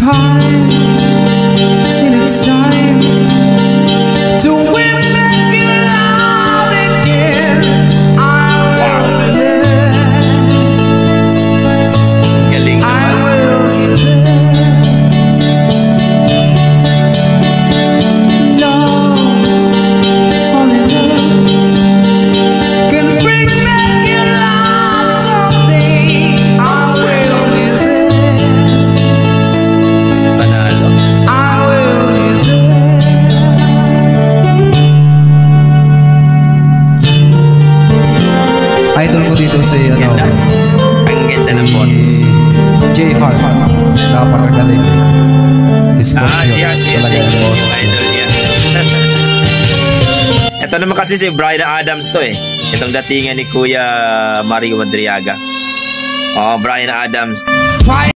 time, and it's time to win back your love again. I will be there. Galing I naman. will be there. Love, only love can bring back your love someday. I will be there. Panalo. I will be there. Idol ko dito si Ganda. Ang ganda ng boses. J Hart. Napakagaling. Scorpions. Yes. Talaga yung boses Yung niya. idol niya. Ito naman kasi si Bryan Adams to eh. Itong datingan ni Kuya Mario Madriaga. Oh, Bryan Adams.